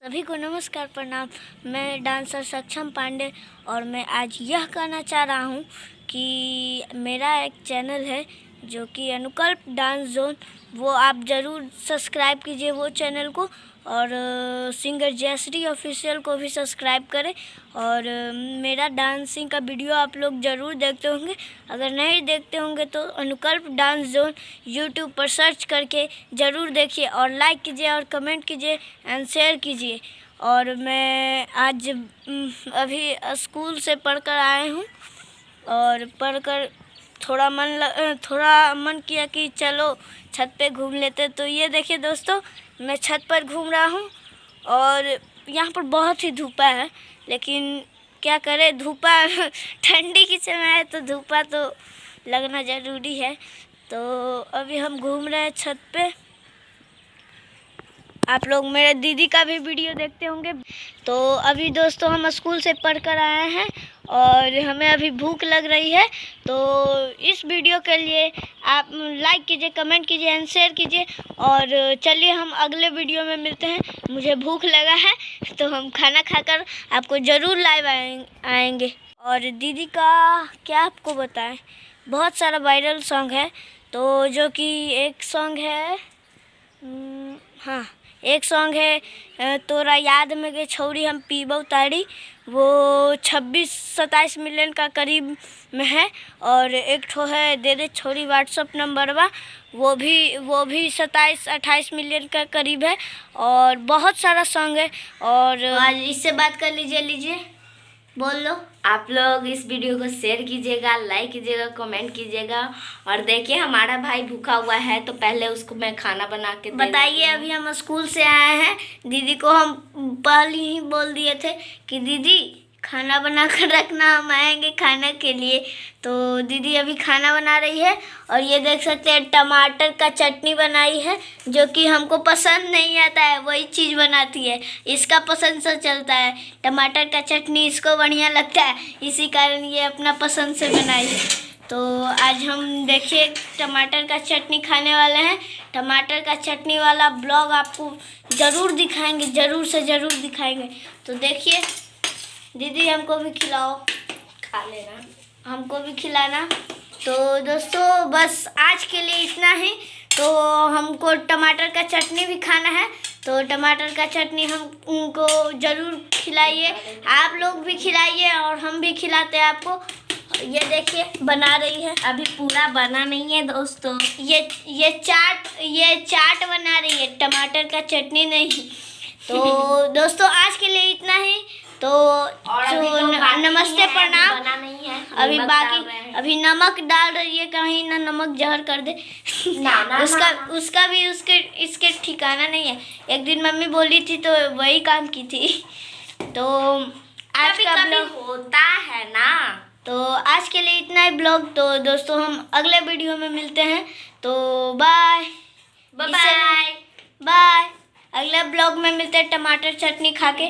सभी को नमस्कार प्रणाम। मैं डांसर सक्षम पांडे और मैं आज यह कहना चाह रहा हूँ कि मेरा एक चैनल है जो कि अनुकल्प डांस जोन, वो आप ज़रूर सब्सक्राइब कीजिए वो चैनल को, और सिंगर जयश्री ऑफिशियल को भी सब्सक्राइब करें। और मेरा डांसिंग का वीडियो आप लोग ज़रूर देखते होंगे, अगर नहीं देखते होंगे तो अनुकल्प डांस जोन यूट्यूब पर सर्च करके ज़रूर देखिए और लाइक कीजिए और कमेंट कीजिए एंड शेयर कीजिए। और मैं आज अभी स्कूल से पढ़कर आए हूँ और पढ़कर थोड़ा मन किया कि चलो छत पे घूम लेते। तो ये देखिए दोस्तों, मैं छत पर घूम रहा हूँ और यहाँ पर बहुत ही धूपा है, लेकिन क्या करें, धूपा ठंडी की समय है तो धूपा तो लगना ज़रूरी है। तो अभी हम घूम रहे हैं छत पे। आप लोग मेरे दीदी का भी वीडियो देखते होंगे। तो अभी दोस्तों हम स्कूल से पढ़ कर आए हैं और हमें अभी भूख लग रही है। तो इस वीडियो के लिए आप लाइक कीजिए, कमेंट कीजिए एंड शेयर कीजिए। और चलिए हम अगले वीडियो में मिलते हैं। मुझे भूख लगा है तो हम खाना खाकर आपको ज़रूर लाइव आएंगे। और दीदी का क्या आपको बताएं, बहुत सारा वायरल सॉन्ग है। तो जो कि एक सॉन्ग है, हाँ एक सॉन्ग है तोरा याद में गे छौरी हम पीबौ तारी, वो 26-27 मिलियन का करीब में है। और एक ठो है दे दे छोरी व्हाट्सअप नंबर बा, वो भी 27-28 मिलियन का करीब है। और बहुत सारा सॉन्ग है। और आज इससे बात कर लीजिए बोल लो। आप लोग इस वीडियो को शेयर कीजिएगा, लाइक कीजिएगा, कमेंट कीजिएगा। और देखिए हमारा भाई भूखा हुआ है तो पहले उसको मैं खाना बना के बताइए। अभी हम स्कूल से आए हैं, दीदी को हम पहले ही बोल दिए थे कि दीदी खाना बना कर रखना, हम आएंगे खाने के लिए। तो दीदी अभी खाना बना रही है। और ये देख सकते हैं टमाटर का चटनी बनाई है, जो कि हमको पसंद नहीं आता है, वही चीज़ बनाती है। इसका पसंद से चलता है, टमाटर का चटनी इसको बढ़िया लगता है, इसी कारण ये अपना पसंद से बनाई है। तो आज हम देखिए टमाटर का चटनी खाने वाले हैं। टमाटर का चटनी वाला ब्लॉग आपको ज़रूर दिखाएंगे, ज़रूर से ज़रूर दिखाएंगे। तो देखिए दीदी हमको भी खिलाओ, खा लेना, हमको भी खिलाना। तो दोस्तों बस आज के लिए इतना ही। तो हमको टमाटर का चटनी भी खाना है, तो टमाटर का चटनी हमको ज़रूर खिलाइए, आप लोग भी खिलाइए और हम भी खिलाते हैं आपको। ये देखिए बना रही है, अभी पूरा बना नहीं है दोस्तों। ये चाट बना रही है, टमाटर का चटनी नहीं। तो दोस्तों आज के लिए इतना ही। तो नमस्ते प्रणाम। बना नहीं है अभी बाकी अभी नमक डाल रही है, कहीं ना नमक जहर कर दे ना उसका भी इसके ठिकाना नहीं है। एक दिन मम्मी बोली थी तो वही काम की थी। तो आज का ब्लॉग होता है ना। तो आज के लिए इतना ही ब्लॉग। तो दोस्तों हम अगले वीडियो में मिलते हैं। तो बाय बाय। बाय। अगले ब्लॉग में मिलते हैं टमाटर चटनी खा के।